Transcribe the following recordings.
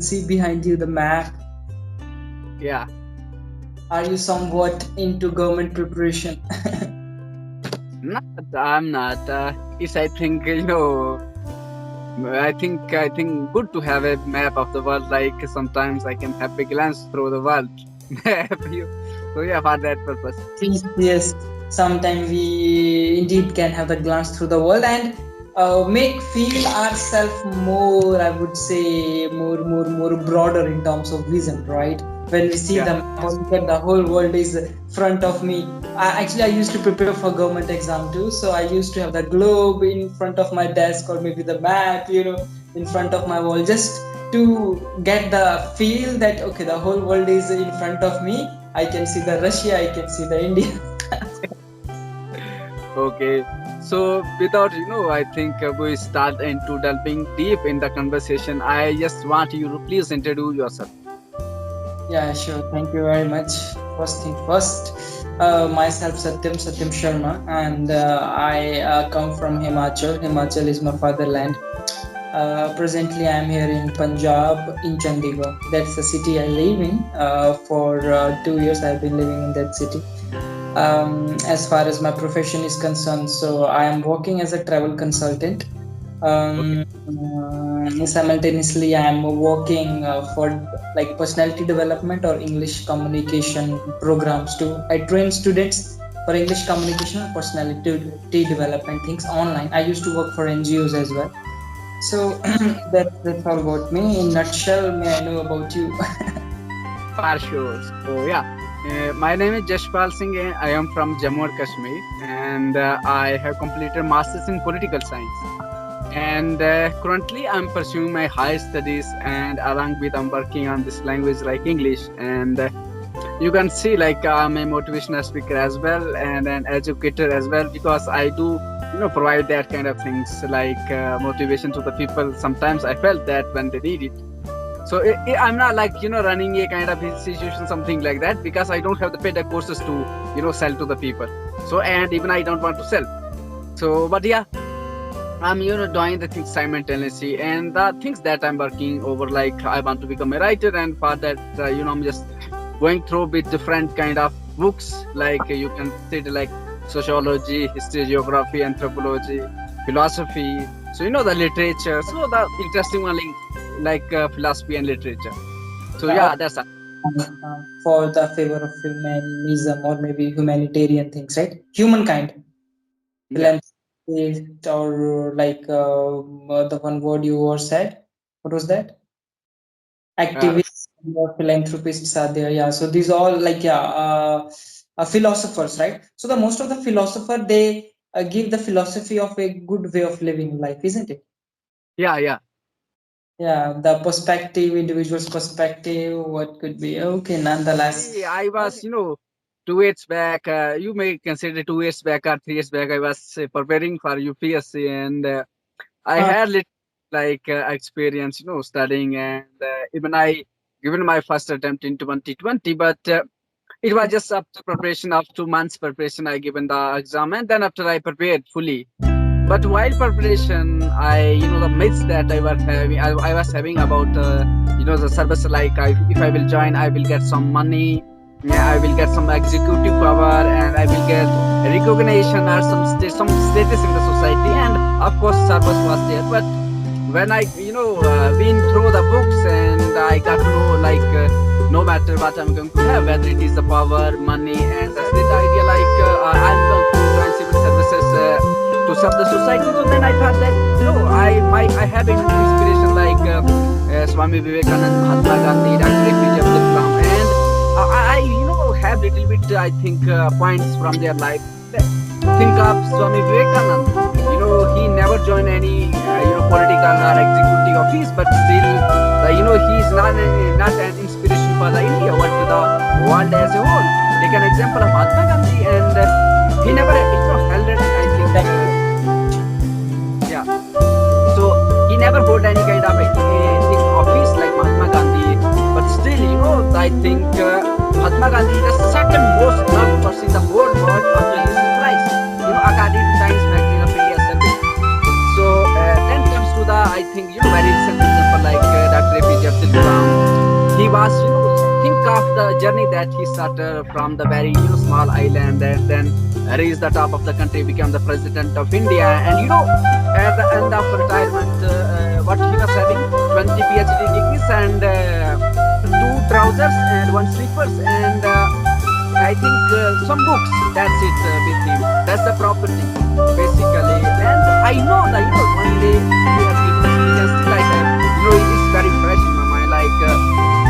could see behind you the map. Yeah. Are you somewhat into government preparation? Not, I'm not. It's I think I think good to have a map of the world. Like sometimes I can have a glance through the world map. So yeah, for that purpose. Yes, yes. Sometimes we indeed can have a glance through the world and make feel ourselves more, I would say, more broader in terms of vision, right? When we see Yeah. the map, look at the whole world is front of me. Actually, I used to prepare for government exam too, so I used to have the globe in front of my desk or maybe the map, in front of my wall, just to get the feel that okay, the whole world is in front of me. I can see the Russia, I can see the India. Okay. So without I think we start into delving deep in the conversation. I just want you to please introduce yourself. Yeah, sure. Thank you very much. First thing first, myself Satyam Sharma, and I come from Himachal. Himachal is my fatherland. Presently, I'm here in Punjab, in Chandigarh. That's the city I live in. For 2 years, I've been living in that city. As far as my profession is concerned, so I am working as a travel consultant. Okay. Simultaneously, I am working for like personality development or English communication programs too. I train students for English communication and personality development things online. I used to work for NGOs as well. So that's all about me. In nutshell, may I know about you? For sure. So yeah. My name is Jashpal Singh. I am from Jammu and Kashmir, and I have completed masters in political science. And currently, I'm pursuing my higher studies, and along with I'm working on this language like English. And you can see like I'm a motivational speaker as well, and an educator as well, because I do provide that kind of things like motivation to the people. Sometimes I felt that when they need it. So I'm not like running a kind of institution something like that, because I don't have the paid courses to sell to the people. So and even I don't want to sell. So but yeah, I'm doing the things simultaneously, and the things that I'm working over, like I want to become a writer, and for that I'm just going through with different kind of books, like you can see it like sociology, history, geography, anthropology, philosophy. So the literature. So the interesting one like philosophy and literature. So yeah, that's For the favor of humanism or maybe humanitarian things, right? Humankind, yeah. philanthropist, or like the one word you were said. What was that? Uh, Activists or philanthropists are there. Yeah. So these all like yeah, philosophers, right? So the most of the philosopher they give the philosophy of a good way of living life, isn't it? yeah, yeah. Yeah, the perspective, individual's perspective, what could be okay, nonetheless. See, I was 2 years back. You may consider 2 years back or 3 years back. I was preparing for UPSC, and I Uh, had like experience, studying, and even I given my first attempt in 2020, but it was just up to preparation of 2 months preparation. I given the exam, and then after I prepared fully. But while preparation, the myths that I was having about, the service, like if I will join, I will get some money, yeah, I will get some executive power, and I will get recognition or some status in the society, and of course, service was there. But when I, been through the books, and I got to know like no matter what I'm going to have, whether it is the power, money, and this idea like I'm going to join civil services to serve the society. So then I thought that I have an inspiration like Swami Vivekananda, Mahatma Gandhi, Dr. APJ Abdul Kalam, and I have little bit I think points from their life. Think of Swami Vivekananda. He never joined any political or executive office, but still he is not an inspiration for the India but to the world as a whole. Take an example of Mahatma Gandhi, and he never held it. I think yeah. So he never hold any kind of office like Mahatma Gandhi, but still I think Mahatma Gandhi is the second most loved person in the whole world after Jesus Christ. According to Times Magazine of India survey. So then comes to the I think very recent example like Dr. APJ Abdul Kalam, because think of the journey that he started from the very small island and then reached the top of the country, became the president of India, and at the end of retirement, what he was having 20 PhD degrees and two trousers and one slippers and I think some books. That's it with him. That's the property basically. And I know that one day he has given experience still I have. It's very fresh in my mind. Like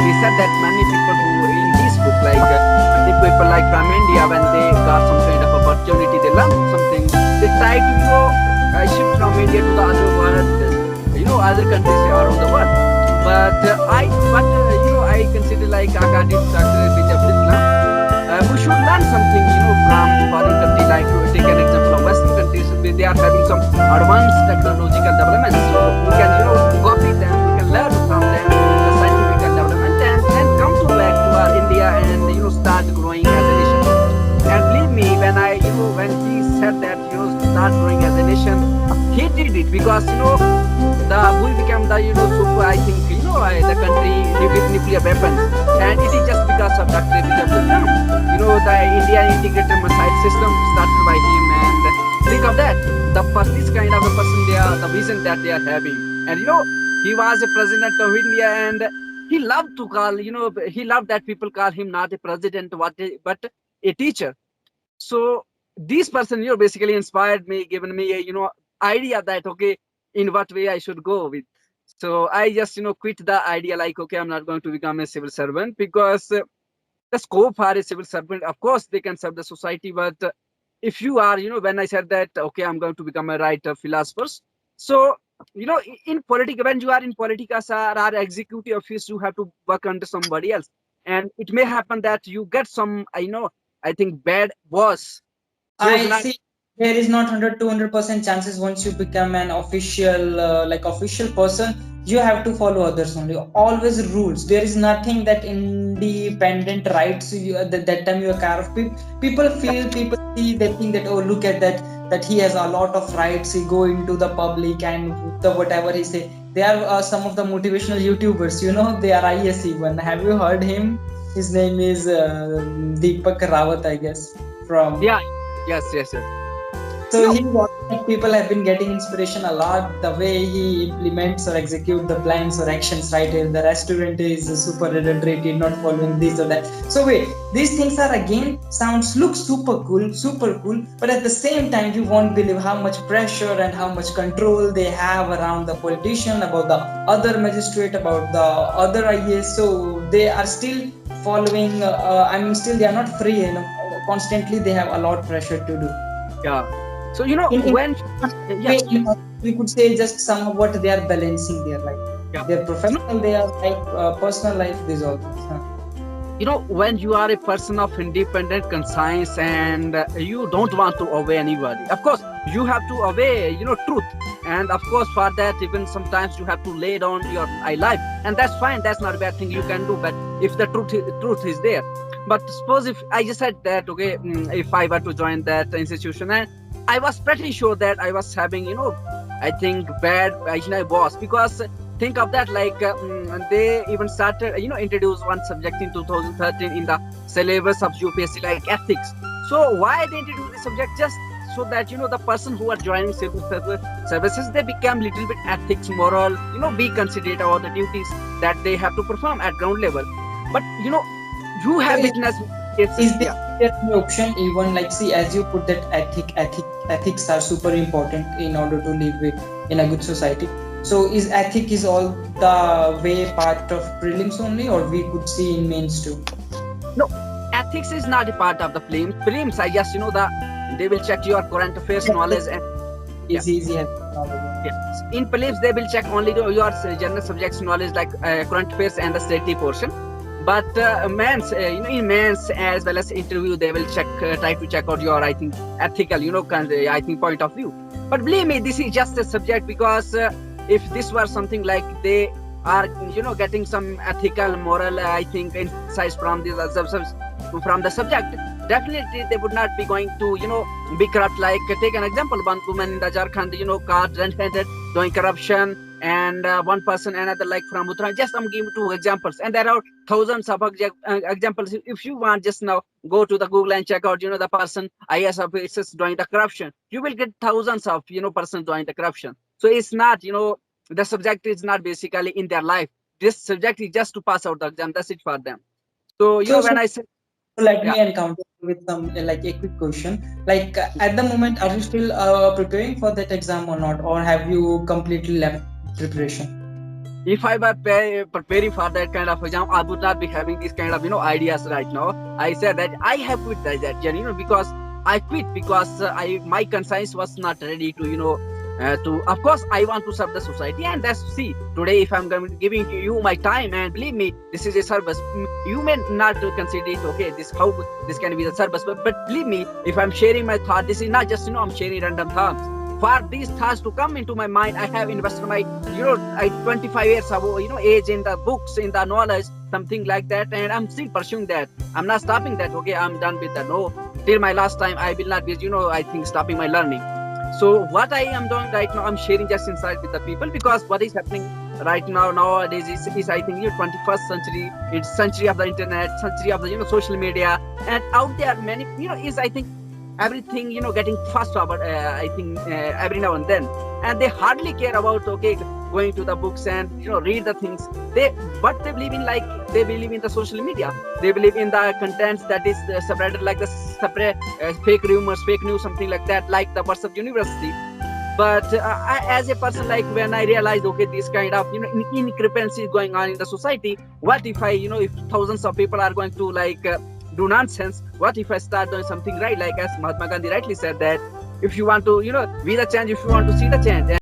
he said that many people who in this book, like many people like from India, when they got some kind of opportunity, they learn something. They try to shift from India to the other world, other countries around the world. But I consider like Akadit we should learn something, from foreign country. Like take an example of Western countries, they are having some advanced technological developments. So we can, copy them, we can learn from them the scientific development, and then come to back to our India and start growing as a nation. And believe me, when he said that start growing as a nation, he did it because we became the super. I think the country with nuclear weapons, and it is just because of Dr. APJ Abdul Kalam. The Indian integrated missile system started by him, and think of that. This kind of a person, the vision that they are having, and he was a president of India, and he loved to call. He loved that people call him not a president, but a teacher. So this person, basically inspired me, given me a idea that okay, in what way I should go with. So I just quit the idea like okay, I'm not going to become a civil servant because the scope for a civil servant, of course, they can serve the society, but if you are, when I said that okay, I'm going to become a writer, philosopher. So in politics, when you are in politics or executive office, you have to work under somebody else, and it may happen that you get some I think bad boss. I see. There is not 200% chances once you become an official official person, you have to follow others only. Always rules. There is nothing that independent rights. That time you are care of people see, they think that look at that he has a lot of rights. He go into the public and whatever he say. They are some of the motivational YouTubers. They are ISE one. Have you heard him? His name is Deepak Rawat, I guess. From Yes. So people have been getting inspiration a lot. The way he implements or execute the plans or actions, right? In the restaurant is super adulterated, not following this or that. So wait, these things are again look super cool, but at the same time, you won't believe how much pressure and how much control they have around the politician, about the other magistrate, about the other IAS. So they are still following. Still they are not free. Constantly they have a lot of pressure to do. Yeah. So we could say just somewhat they are balancing their life. Yeah. Their professional, their life, personal life, these all things. When you are a person of independent conscience and you don't want to obey anybody, of course you have to obey truth, and of course for that even sometimes you have to lay down your life, and that's fine. That's not a bad thing you can do. But if the truth is there, but suppose if I just said that okay, if I were to join that institution, and I was pretty sure that I was having I think bad boss, because think of that, like they even started introduce one subject in 2013 in the syllabus of UPSC, like ethics. So why they introduce the subject? Just so that the person who are joining civil services, they become little bit ethics, moral, be considerate about the duties that they have to perform at ground level. But you have witnessed. Is there any option even like, see, as you put that ethics are super important in order to live in a good society. So is ethics all the way part of prelims only, or we could see in mains too? No, ethics is not a part of the prelims. I guess they will check your current affairs knowledge and easy. Yes. In prelims they will check only your general subjects knowledge, like current affairs and the study portion. But mains, in mains as well as interview, they will try to check out your, I think, ethical, I think point of view. But believe me, this is just a subject, because if this were something like they are, getting some ethical, moral, I think, insights from the subject, definitely they would not be going to, be corrupt. Like take an example, one woman in the Jharkhand, caught red-handed doing corruption, and one person another, like from Uttarakhand. Just I'm giving two examples, and there are thousands of examples. If you want, just now go to the Google and check out, the person IS officers doing the corruption. You will get thousands of persons doing the corruption. So it's not, the subject is not basically in their life. This subject is just to pass out the exam. That's it for them. So So when I say, let yeah, me encounter with some like a quick question. Like at the moment, are you still preparing for that exam or not, or have you completely left preparation? if I were preparing for that kind of exam, I would not be having these kind of ideas right now. I said that I have quit that because I quit because I my conscience was not ready to to, of course, I want to serve the society, and that's, see, today if I'm giving you my time, and believe me, this is a service. You may not consider it, okay, this how this can be the service, but believe me, if I'm sharing my thought, this is not just I'm sharing random thoughts. For these thoughts to come into my mind, I have invested my 25 years of age in the books, in the knowledge, something like that, and I'm still pursuing that. I'm not stopping that. Okay, I'm done with that. No, till my last time, I will not be I think stopping my learning. So what I am doing right now, I'm sharing just insight with the people, because what is happening right now nowadays is I think 21st century. It's century of the internet, century of the social media, and out there many is, I think, everything getting fast forward, I think, every now and then, and they hardly care about, okay, going to the books and read the things. They believe in, like, they believe in the social media. They believe in the contents that is spread, like the fake rumors, fake news, something like that, like the WhatsApp University. But as a person, like, when I realized, okay, this kind of increpancy is going on in the society, what if I if thousands of people are going to, like, do nonsense, what if I start doing something right? Like, as Mahatma Gandhi rightly said, that if you want to be the change, if you want to see the change,